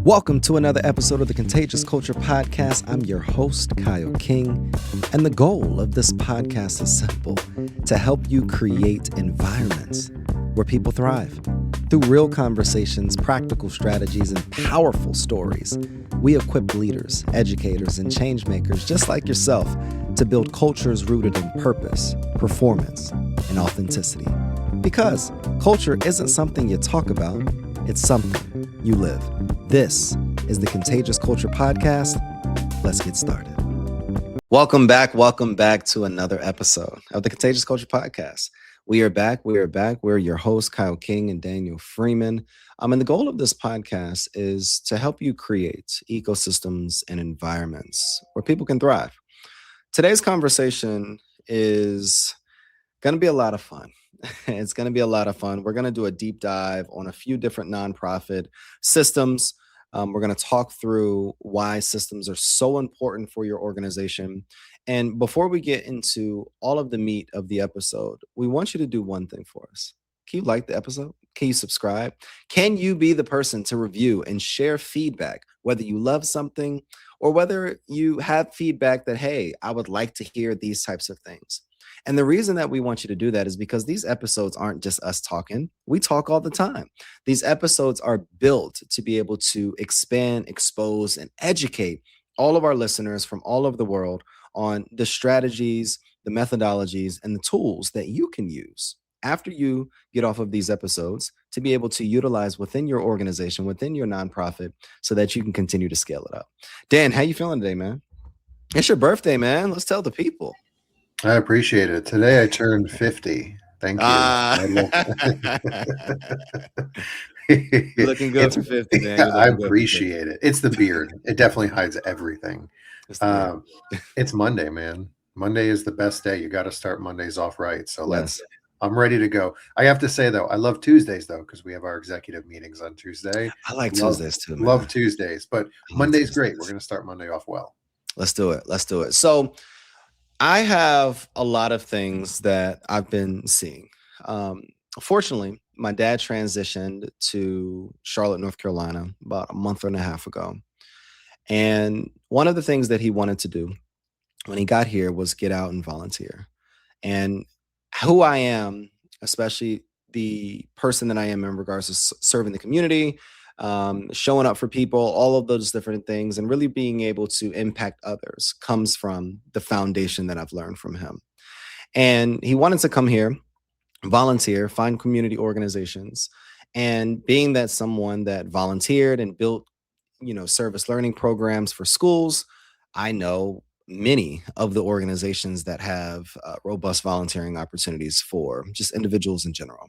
Welcome to another episode of the Contagious Culture Podcast. I'm your host, Kyle King, and the goal of this podcast is simple: to help you create environments where people thrive. Through real conversations, practical strategies, and powerful stories, we equip leaders, educators, and change makers just like yourself to build cultures rooted in purpose, performance, and authenticity. Because culture isn't something you talk about, it's something you live. This is the Contagious Culture Podcast. Let's get started. Welcome back to another episode of the Contagious Culture Podcast. We are back. We're your hosts, Kyle King and Daniel Freeman. And the goal of this podcast is to help you create ecosystems and environments where people can thrive. Today's conversation is going to be a lot of fun. It's going to be a lot of fun. We're going to do a deep dive on a few different nonprofit systems. We're going to talk through why systems are so important for your organization. And before we get into all of the meat of the episode, we want you to do one thing for us. Can you like the episode? Can you subscribe? Can you be the person to review and share feedback, whether you love something or whether you have feedback that, hey, I would like to hear these types of things? And the reason that we want you to do that is because these episodes aren't just us talking. We talk all the time. These episodes are built to be able to expand, expose, and educate all of our listeners from all over the world on the strategies, the methodologies, and the tools that you can use after you get off of these episodes to be able to utilize within your organization, within your nonprofit, so that you can continue to scale it up. Dan, how you feeling today, man? It's your birthday, man. Let's tell the people. I appreciate it. Today I turned 50. Thank you. You're looking good for 50, man. I appreciate it. It's the beard. It definitely hides everything. It's Monday, man. Monday is the best day. You got to start Mondays off right. So I'm ready to go. I have to say, though, I love Tuesdays, though, because we have our executive meetings on Tuesday. I like Tuesdays, too, man. Love Tuesdays. But Monday's great. We're going to start Monday off well. Let's do it. So I have a lot of things that I've been seeing. Fortunately, my dad transitioned to Charlotte, North Carolina about a month and a half ago. And one of the things that he wanted to do when he got here was get out and volunteer. And who I am, especially the person that I am in regards to serving the community, showing up for people, all of those different things, and really being able to impact others comes from the foundation that I've learned from him. And he wanted to come here, volunteer, find community organizations. And being that someone that volunteered and built, service learning programs for schools, I know many of the organizations that have robust volunteering opportunities for just individuals in general.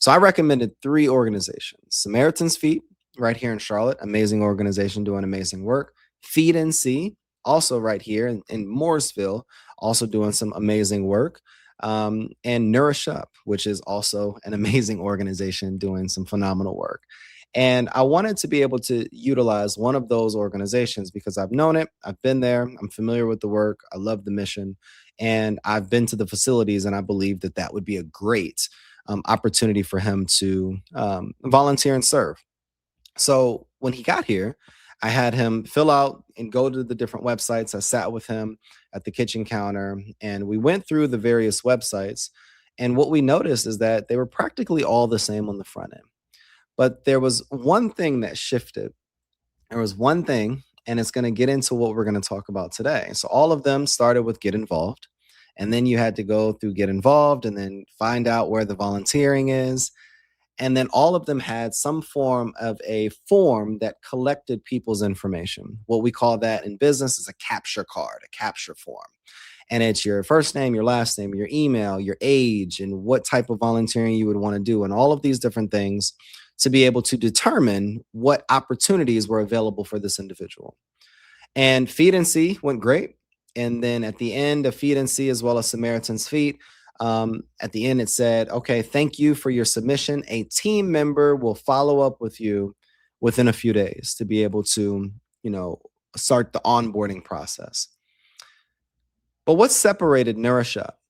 So I recommended 3 organizations: Samaritan's Feet, right here in Charlotte, amazing organization doing amazing work. Feed and See, also right here in Mooresville, also doing some amazing work. And Nourish Up, which is also an amazing organization doing some phenomenal work. And I wanted to be able to utilize one of those organizations because I've known it, I've been there, I'm familiar with the work, I love the mission, and I've been to the facilities, and I believe that that would be a great opportunity for him to volunteer and serve. So when he got here, I had him fill out and go to the different websites. I sat with him at the kitchen counter and we went through the various websites. And what we noticed is that they were practically all the same on the front end. But there was one thing that shifted. There was one thing, and it's going to get into what we're going to talk about today. So all of them started with Get Involved. And then you had to go through Get Involved and then find out where the volunteering is. And then all of them had some form of a form that collected people's information. What we call that in business is a capture card, a capture form. And it's your first name, your last name, your email, your age, and what type of volunteering you would want to do, and all of these different things to be able to determine what opportunities were available for this individual. And Feed and See went great. And then at the end of Feed and See, as well as Samaritan's Feet, at the end, it said, okay, thank you for your submission. A team member will follow up with you within a few days to be able to, start the onboarding process. But what separated Nourish Up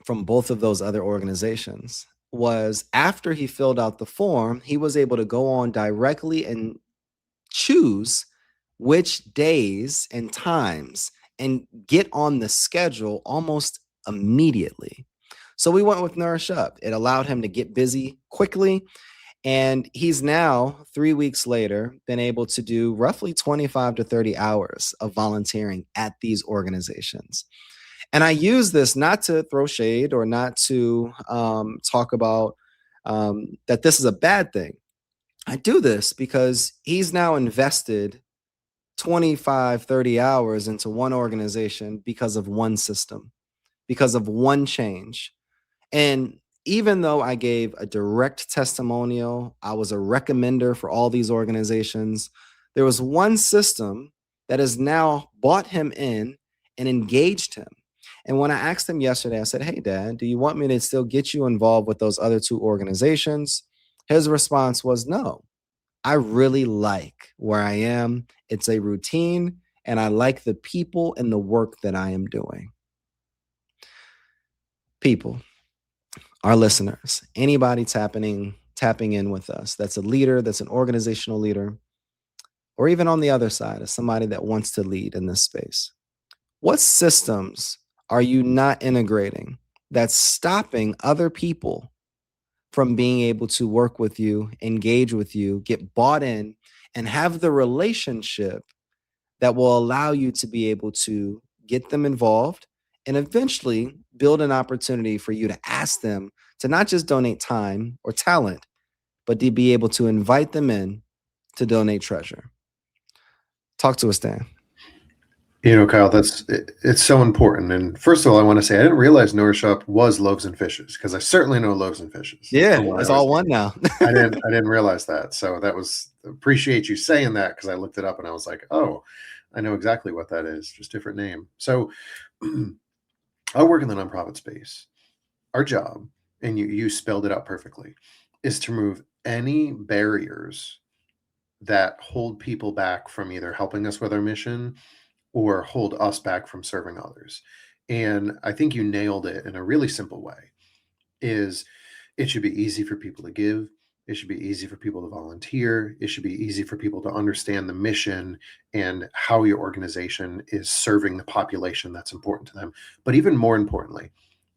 from both of those other organizations was after he filled out the form, he was able to go on directly and choose which days and times and get on the schedule almost immediately. So we went with Nourish Up. It allowed him to get busy quickly. And he's now, 3 weeks later, been able to do roughly 25 to 30 hours of volunteering at these organizations. And I use this not to throw shade or not to talk about that this is a bad thing. I do this because he's now invested 25, 30 hours into one organization because of one system, because of one change. And even though I gave a direct testimonial, I was a recommender for all these organizations, there was one system that has now bought him in and engaged him. And when I asked him yesterday, I said, "Hey, Dad, do you want me to still get you involved with those other two organizations?" His response was, "No, I really like where I am. It's a routine, and I like the people and the work that I am doing." People, our listeners, anybody tapping in with us, that's a leader, that's an organizational leader, or even on the other side, as somebody that wants to lead in this space. What systems are you not integrating that's stopping other people from being able to work with you, engage with you, get bought in, and have the relationship that will allow you to be able to get them involved and eventually build an opportunity for you to ask them to not just donate time or talent, but to be able to invite them in to donate treasure? Talk to us, Dan. Kyle, it's so important. And first of all, I want to say I didn't realize Nourish Up was Loaves and Fishes, because I certainly know Loaves and Fishes. Yeah, it's all one now. I didn't realize that. So appreciate you saying that, because I looked it up and I was like, oh, I know exactly what that is, just different name. So I work in the nonprofit space. Our job, and you spelled it out perfectly, is to remove any barriers that hold people back from either helping us with our mission or hold us back from serving others. And I think you nailed it in a really simple way. Is it should be easy for people to give. It should be easy for people to volunteer. It should be easy for people to understand the mission and how your organization is serving the population that's important to them. But even more importantly,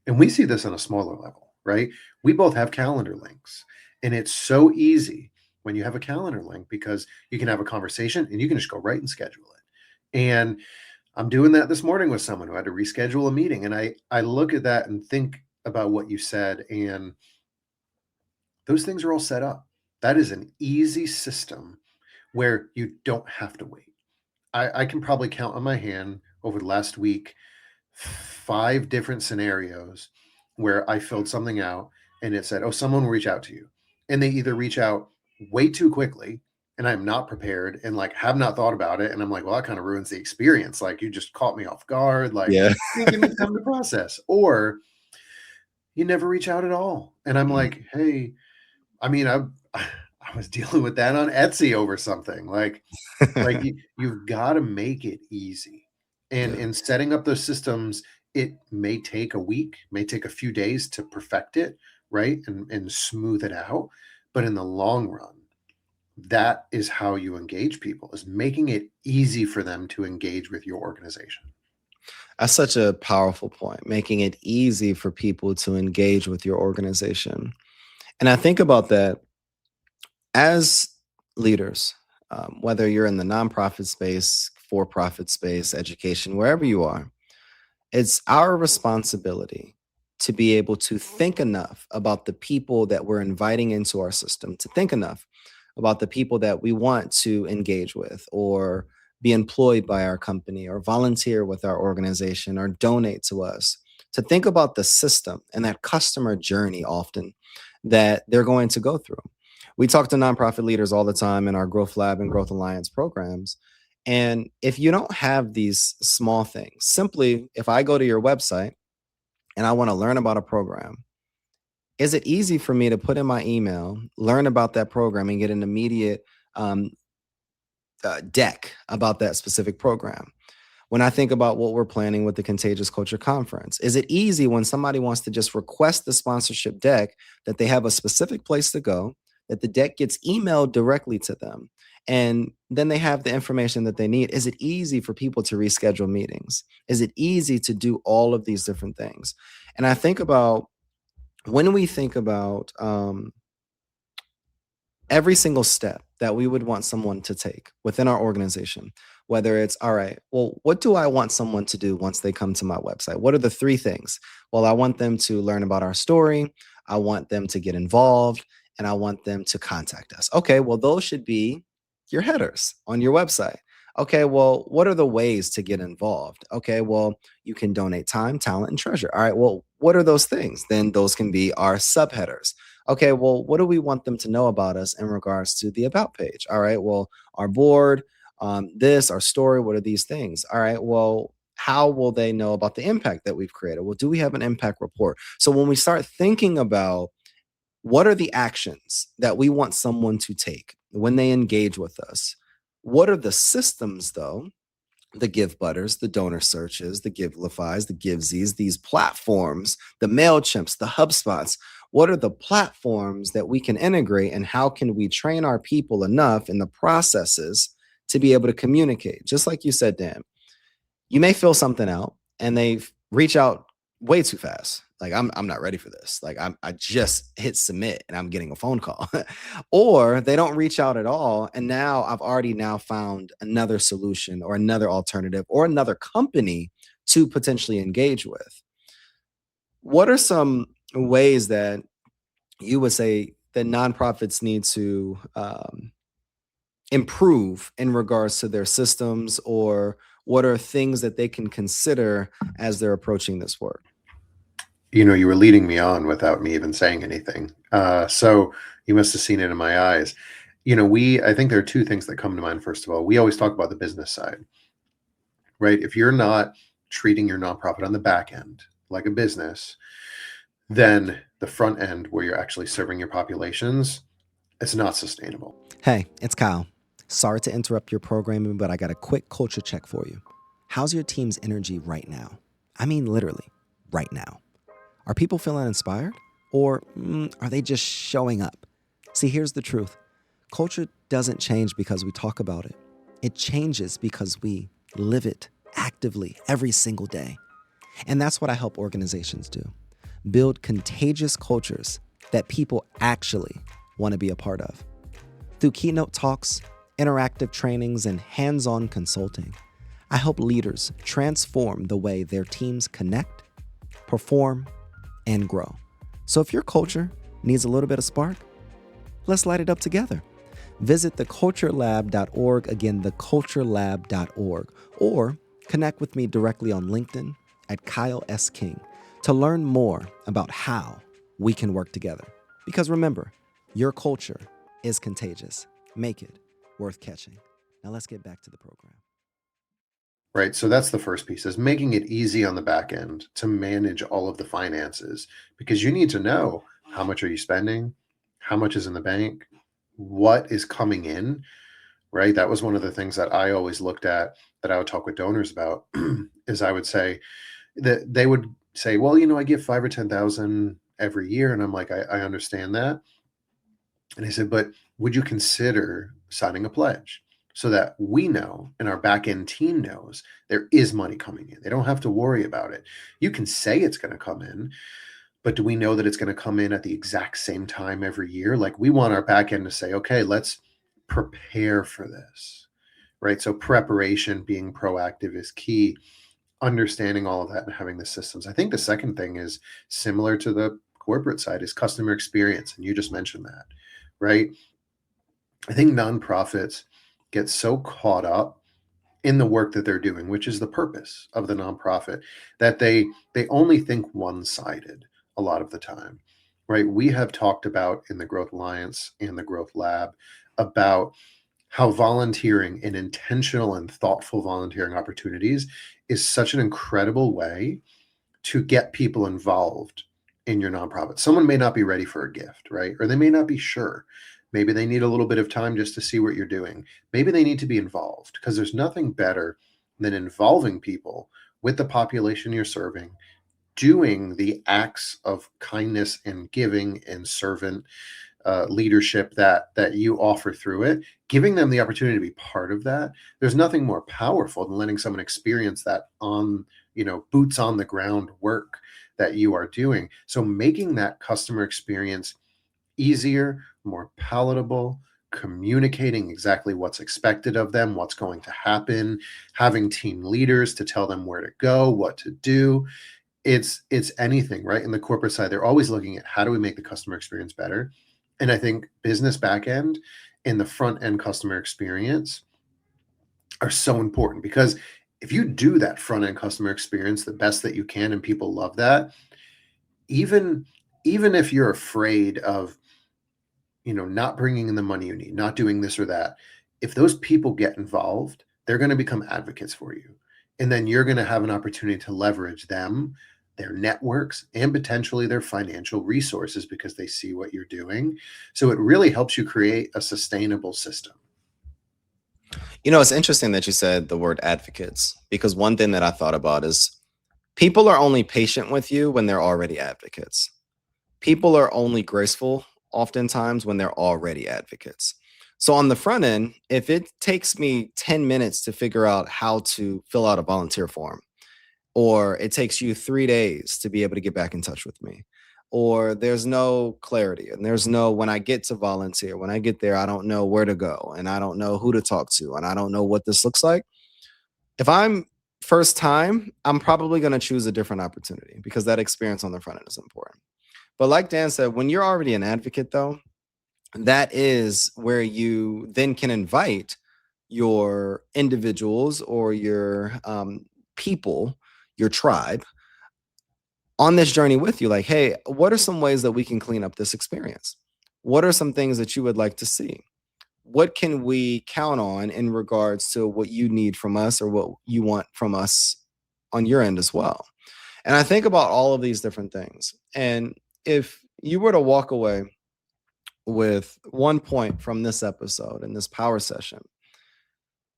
and we see this on a smaller level, right? We both have calendar links, and it's so easy when you have a calendar link, because you can have a conversation and you can just go right and schedule it. And I'm doing that this morning with someone who had to reschedule a meeting. And I look at that and think about what you said, and those things are all set up. That is an easy system where you don't have to wait. I can probably count on my hand over the last week 5 different scenarios where I filled something out and it said, oh, someone will reach out to you. And they either reach out way too quickly, and I'm not prepared and like have not thought about it. And I'm like, well, that kind of ruins the experience. Like, you just caught me off guard. Like, Yeah. give me time to process. Or you never reach out at all. And I'm like, hey, I mean, I was dealing with that on Etsy over something. Like you've got to make it easy. And in setting up those systems, it may take a week, may take a few days to perfect it, right? And smooth it out. But in the long run, that is how you engage people, is making it easy for them to engage with your organization. That's such a powerful point, making it easy for people to engage with your organization. And I think about that as leaders, whether you're in the nonprofit space, for-profit space, education, wherever you are, it's our responsibility to be able to think enough about the people that we're inviting into our system, to think enough about the people that we want to engage with or be employed by our company or volunteer with our organization or donate to us, to think about the system and that customer journey often that they're going to go through. We talk to nonprofit leaders all the time in our Growth Lab and Growth Alliance programs. And if you don't have these small things, simply if I go to your website and I want to learn about a program, is it easy for me to put in my email, learn about that program, and get an immediate deck about that specific program? When I think about what we're planning with the Contagious Culture Conference, is it easy when somebody wants to just request the sponsorship deck that they have a specific place to go, that the deck gets emailed directly to them. And then they have the information that they need. Is it easy for people to reschedule meetings? Is it easy to do all of these different things? And I think about when we think about every single step that we would want someone to take within our organization, whether it's, all right, well, what do I want someone to do once they come to my website? What are the three things? Well, I want them to learn about our story. I want them to get involved, and I want them to contact us. Okay, well, those should be your headers on your website. Okay, well, what are the ways to get involved? Okay, well, you can donate time, talent, and treasure. All right, well, what are those things? Then those can be our subheaders. Okay, well, what do we want them to know about us in regards to the about page? All right, well, our board, this, our story, what are these things? All right, well, how will they know about the impact that we've created? Well, do we have an impact report? So when we start thinking about what are the actions that we want someone to take when they engage with us, what are the systems, though, the Give Butters, the donor searches, the Givelifys, the Givesies, these platforms, the MailChimps, the HubSpots? What are the platforms that we can integrate, and how can we train our people enough in the processes to be able to communicate? Just like you said, Dan, you may fill something out and they reach out way too fast. Like, I'm not ready for this. Like, I just hit submit and I'm getting a phone call. Or they don't reach out at all, and now I've already now found another solution or another alternative or another company to potentially engage with. What are some ways that you would say that nonprofits need to improve in regards to their systems, or what are things that they can consider as they're approaching this work? You were leading me on without me even saying anything. So you must have seen it in my eyes. I think there are two things that come to mind. First of all, we always talk about the business side, right? If you're not treating your nonprofit on the back end like a business, then the front end where you're actually serving your populations, it's not sustainable. Hey, it's Kyle. Sorry to interrupt your programming, but I got a quick culture check for you. How's your team's energy right now? I mean, literally, right now. Are people feeling inspired? Or are they just showing up? See, here's the truth. Culture doesn't change because we talk about it. It changes because we live it actively every single day. And that's what I help organizations do. Build contagious cultures that people actually want to be a part of. Through keynote talks, interactive trainings, and hands-on consulting, I help leaders transform the way their teams connect, perform, and grow. So if your culture needs a little bit of spark, let's light it up together. Visit theculturelab.org, again, theculturelab.org, or connect with me directly on LinkedIn at Kyle S. King to learn more about how we can work together. Because remember, your culture is contagious. Make it worth catching. Now let's get back to the program. Right. So that's the first piece, is making it easy on the back end to manage all of the finances, because you need to know how much are you spending, how much is in the bank, what is coming in, right? That was one of the things that I always looked at, that I would talk with donors about, is I would say that they would say, well, I give 5 or 10,000 every year. And I'm like, I understand that. And I said, but would you consider signing a pledge so that we know and our back end team knows there is money coming in? They don't have to worry about it. You can say it's going to come in, but do we know that it's going to come in at the exact same time every year? Like, we want our back end to say, okay, let's prepare for this, right? So preparation, being proactive, is key. Understanding all of that and having the systems. I think the second thing is similar to the corporate side, is customer experience. And you just mentioned that, right? I think nonprofits get so caught up in the work that they're doing, which is the purpose of the nonprofit, that they only think one-sided a lot of the time, right? We have talked about in the Growth Alliance and the Growth Lab about how volunteering and intentional and thoughtful volunteering opportunities is such an incredible way to get people involved in your nonprofit. Someone may not be ready for a gift, right? Or they may not be sure. Maybe they need a little bit of time just to see what you're doing. Maybe they need to be involved, because there's nothing better than involving people with the population you're serving, doing the acts of kindness and giving and servant leadership that you offer through it, giving them the opportunity to be part of that. There's nothing more powerful than letting someone experience that on, boots on the ground work that you are doing. So making that customer experience easier, more palatable, communicating exactly what's expected of them, what's going to happen, having team leaders to tell them where to go, what to do. It's anything, right? In the corporate side, they're always looking at how do we make the customer experience better. And I think business back end and the front end customer experience are so important, because if you do that front end customer experience the best that you can and people love that, even even if you're afraid of not bringing in the money you need, not doing this or that, if those people get involved, they're going to become advocates for you. And then you're going to have an opportunity to leverage them, their networks, and potentially their financial resources because they see what you're doing. So it really helps you create a sustainable system. It's interesting that you said the word advocates, because one thing that I thought about is people are only patient with you when they're already advocates. People are only graceful oftentimes when they're already advocates. So on the front end, if it takes me 10 minutes to figure out how to fill out a volunteer form, or it takes you 3 days to be able to get back in touch with me, or there's no clarity and there's no, when I get to volunteer, when I get there, I don't know where to go and I don't know who to talk to and I don't know what this looks like. If I'm first time, I'm probably going to choose a different opportunity because that experience on the front end is important. But like Dan said, when you're already an advocate, though, that is where you then can invite your individuals or your people, your tribe, on this journey with you. Like, hey, what are some ways that we can clean up this experience? What are some things that you would like to see? What can we count on in regards to what you need from us or what you want from us on your end as well? And I think about all of these different things. And if you were to walk away with one point from this episode and this power session,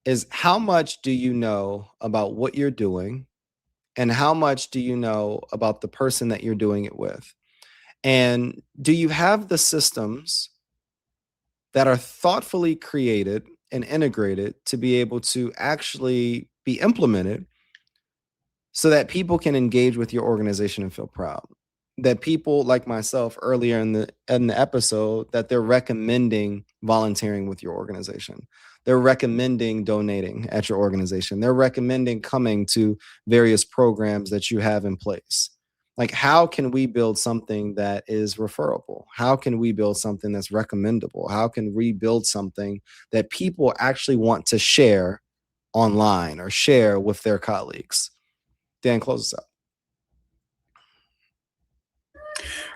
is how much do you know about what you're doing and how much do you know about the person that you're doing it with? And do you have the systems that are thoughtfully created and integrated to be able to actually be implemented so that people can engage with your organization and feel proud? That people like myself earlier in the episode, that they're recommending volunteering with your organization. They're recommending donating at your organization. They're recommending coming to various programs that you have in place. Like, how can we build something that is referable? How can we build something that's recommendable? How can we build something that people actually want to share online or share with their colleagues? Dan, close us out.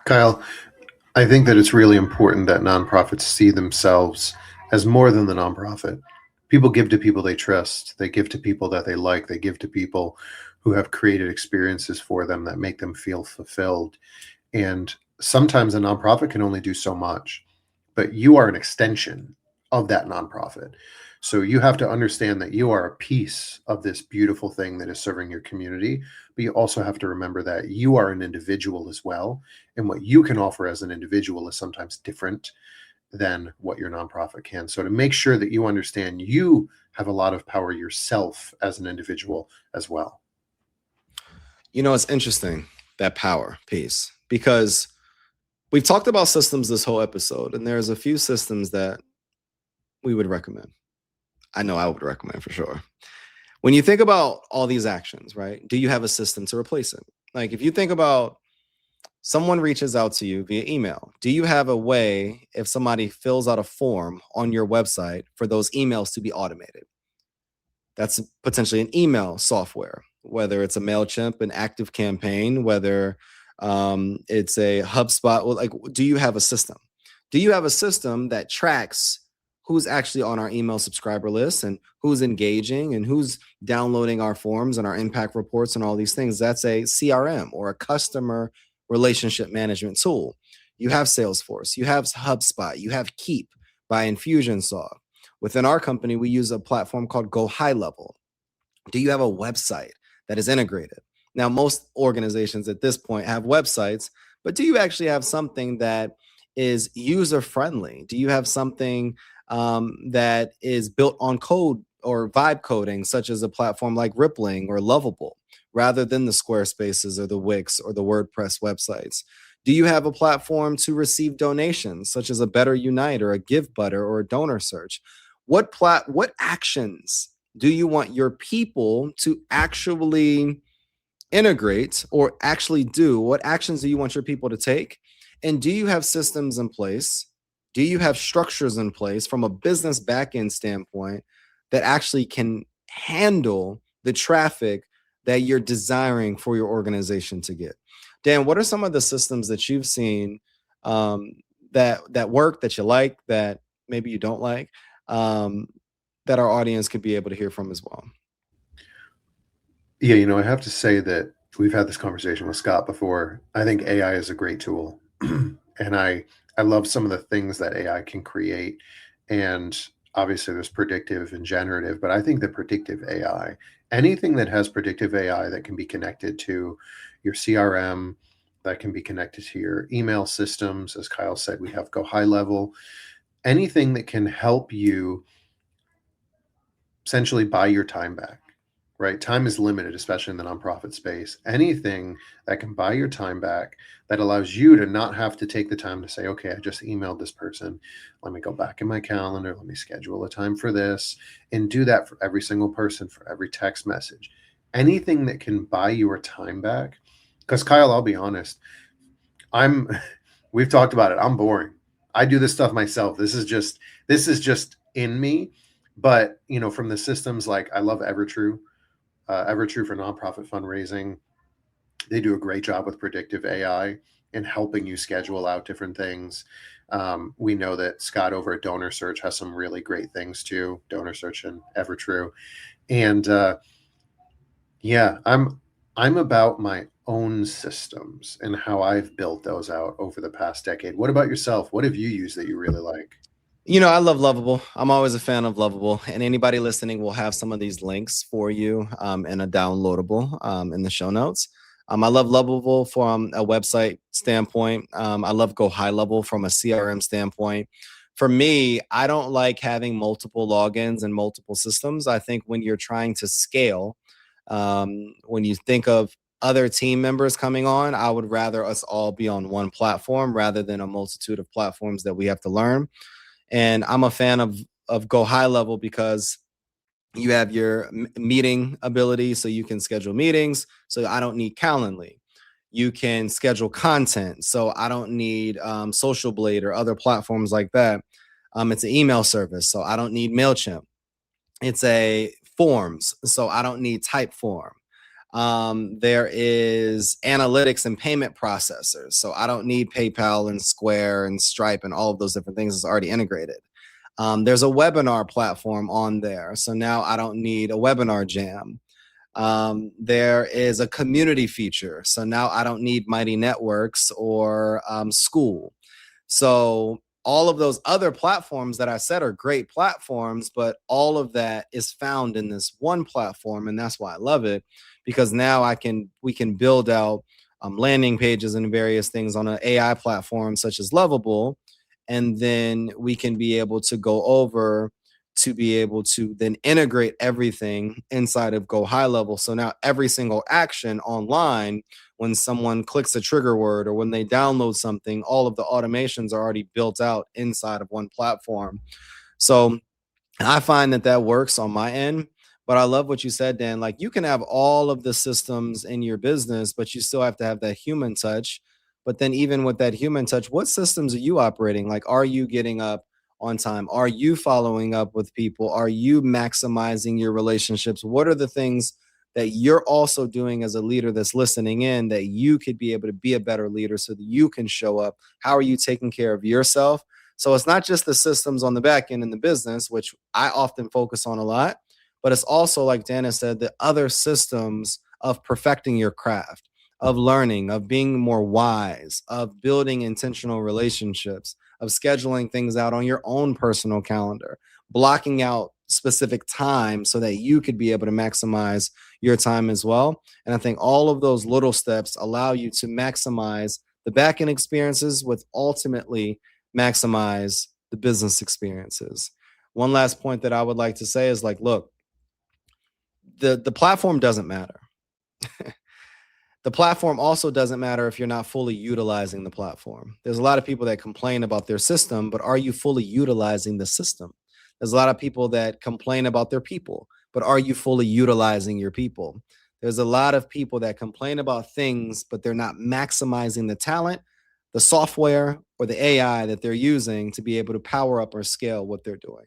Kyle, I think that it's really important that nonprofits see themselves as more than the nonprofit. People give to people they trust. They give to people that they like. They give to people who have created experiences for them that make them feel fulfilled. And sometimes a nonprofit can only do so much, but you are an extension of that nonprofit. So you have to understand that you are a piece of this beautiful thing that is serving your community, but you also have to remember that you are an individual as well. And what you can offer as an individual is sometimes different than what your nonprofit can. So to make sure that you understand you have a lot of power yourself as an individual as well. It's interesting, that power piece, because we've talked about systems this whole episode, and there's a few systems that we would recommend. I know I would recommend for sure. When you think about all these actions, right? Do you have a system to replace it? Like, if you think about someone reaches out to you via email, do you have a way, if somebody fills out a form on your website, for those emails to be automated? That's potentially an email software, whether it's a MailChimp, an Active Campaign, whether it's a HubSpot. Well, like, do you have a system? Do you have a system that tracks who's actually on our email subscriber list and who's engaging and who's downloading our forms and our impact reports and all these things? That's a CRM or a customer relationship management tool. You have Salesforce, you have HubSpot, you have Keep by Infusionsoft. Within our company, we use a platform called Go High Level. Do you have a website that is integrated? Now, most organizations at this point have websites, but do you actually have something that is user friendly? Do you have something that is built on code or vibe coding, such as a platform like Rippling or Lovable, rather than the Squarespaces or the Wix or the WordPress websites? Do you have a platform to receive donations, such as a Better Unite or a Give Butter or a Donor Search? What actions do you want your people to actually integrate or actually do? What actions do you want your people to take? And do you have systems in place? Do you have structures in place from a business backend standpoint that actually can handle the traffic that you're desiring for your organization to get? Dan, what are some of the systems that you've seen um, that work, that you like, that maybe you don't like, um, that our audience could be able to hear from as well? Yeah, I have to say that we've had this conversation with Scott before. I think AI is a great tool. And I love some of the things that AI can create. And obviously there's predictive and generative, but I think the predictive AI, anything that has predictive AI that can be connected to your CRM, that can be connected to your email systems, as Kyle said, we have Go High Level, anything that can help you essentially buy your time back, right? Time is limited, especially in the nonprofit space. Anything that can buy your time back, that allows you to not have to take the time to say, okay, I just emailed this person. Let me go back in my calendar. Let me schedule a time for this, and do that for every single person, for every text message. Anything that can buy your time back. Because Kyle, I'll be honest, I'm we've talked about it. I'm boring. I do this stuff myself. This is just in me. But from the systems, like I love Evertrue for nonprofit fundraising. They do a great job with predictive AI and helping you schedule out different things. We know that Scott over at Donor Search has some really great things too. Donor Search and Evertrue, and yeah, I'm about my own systems and how I've built those out over the past decade. What about yourself? What have you used that you really like? I love Lovable. I'm always a fan of Lovable, and anybody listening will have some of these links for you in a downloadable in the show notes. I love Lovable from a website standpoint. I love Go High Level from a CRM standpoint. For me, I don't like having multiple logins and multiple systems. I think when you're trying to scale, when you think of other team members coming on, I would rather us all be on one platform rather than a multitude of platforms that we have to learn. And I'm a fan of Go High Level because you have your meeting ability, so you can schedule meetings. So I don't need Calendly. You can schedule content, so I don't need Social Blade or other platforms like that. It's an email service, so I don't need Mailchimp. It's a forms, so I don't need Typeform. There is analytics and payment processors. So I don't need PayPal and Square and Stripe and all of those different things. It's already integrated. There's a webinar platform on there. So now I don't need a webinar jam. There is a community feature. So now I don't need Mighty Networks or School. So all of those other platforms that I said are great platforms, but all of that is found in this one platform, and that's why I love it, because now we can build out landing pages and various things on an AI platform such as Lovable, and then we can be able to go over to be able to then integrate everything inside of Go High Level. So now every single action online, when someone clicks a trigger word or when they download something, all of the automations are already built out inside of one platform. So I find that that works on my end. But I love what you said, Dan. Like, you can have all of the systems in your business, but you still have to have that human touch. But then, even with that human touch, what systems are you operating? Like, are you getting up on time? Are you following up with people? Are you maximizing your relationships? What are the things that you're also doing as a leader that's listening in, that you could be able to be a better leader so that you can show up? How are you taking care of yourself? So it's not just the systems on the back end in the business, which I often focus on a lot, but it's also, like Dana said, the other systems of perfecting your craft, of learning, of being more wise, of building intentional relationships, of scheduling things out on your own personal calendar, blocking out specific time so that you could be able to maximize your time as well. And I think all of those little steps allow you to maximize the back end experiences would ultimately maximize the business experiences. One last point that I would like to say is like, look, the platform doesn't matter. The platform also doesn't matter if you're not fully utilizing the platform. There's a lot of people that complain about their system, but are you fully utilizing the system? There's a lot of people that complain about their people, but are you fully utilizing your people? There's a lot of people that complain about things, but they're not maximizing the talent, the software, or the AI that they're using to be able to power up or scale what they're doing.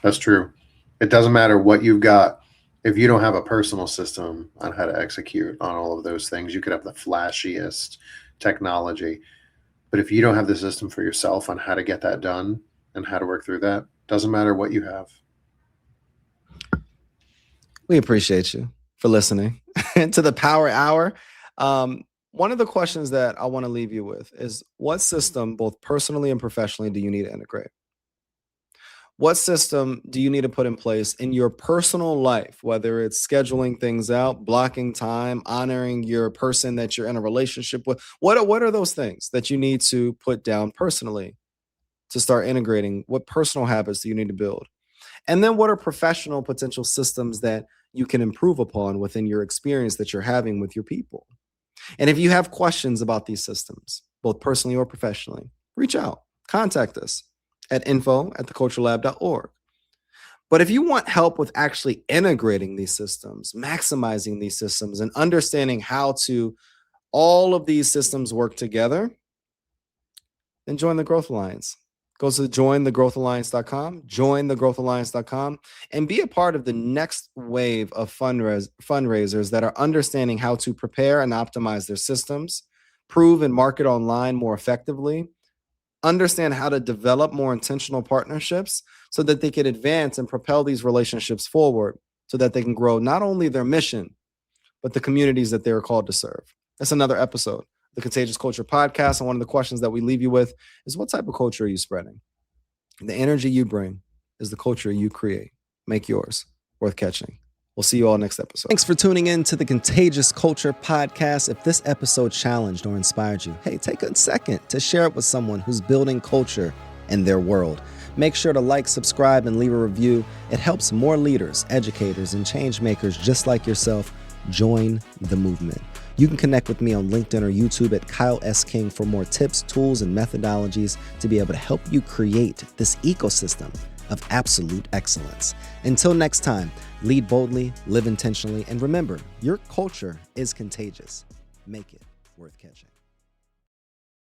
That's true. It doesn't matter what you've got. If you don't have a personal system on how to execute on all of those things, you could have the flashiest technology. But if you don't have the system for yourself on how to get that done and how to work through that, doesn't matter what you have. We appreciate you for listening to the Power Hour. One of the questions that I want to leave you with is, what system, both personally and professionally, do you need to integrate? What system do you need to put in place in your personal life, whether it's scheduling things out, blocking time, honoring your person that you're in a relationship with? What are those things that you need to put down personally to start integrating? What personal habits do you need to build? And then what are professional potential systems that you can improve upon within your experience that you're having with your people? And if you have questions about these systems, both personally or professionally, reach out, contact us at info@theculturelab.org. But if you want help with actually integrating these systems, maximizing these systems, and understanding how to all of these systems work together, then join the Growth Alliance. Go to jointhegrowthalliance.com, jointhegrowthalliance.com, and be a part of the next wave of fundraisers that are understanding how to prepare and optimize their systems, prove and market online more effectively, understand how to develop more intentional partnerships so that they can advance and propel these relationships forward so that they can grow not only their mission, but the communities that they're called to serve. That's another episode, the Contagious Culture Podcast. And one of the questions that we leave you with is, what type of culture are you spreading? The energy you bring is the culture you create. Make yours worth catching. We'll see you all next episode. Thanks for tuning in to the Contagious Culture Podcast. If this episode challenged or inspired you, hey, take a second to share it with someone who's building culture in their world. Make sure to like, subscribe, and leave a review. It helps more leaders, educators, and change makers just like yourself join the movement. You can connect with me on LinkedIn or YouTube at Kyle S. King for more tips, tools, and methodologies to be able to help you create this ecosystem of absolute excellence. Until next time, lead boldly, live intentionally, and remember, your culture is contagious. Make it worth catching.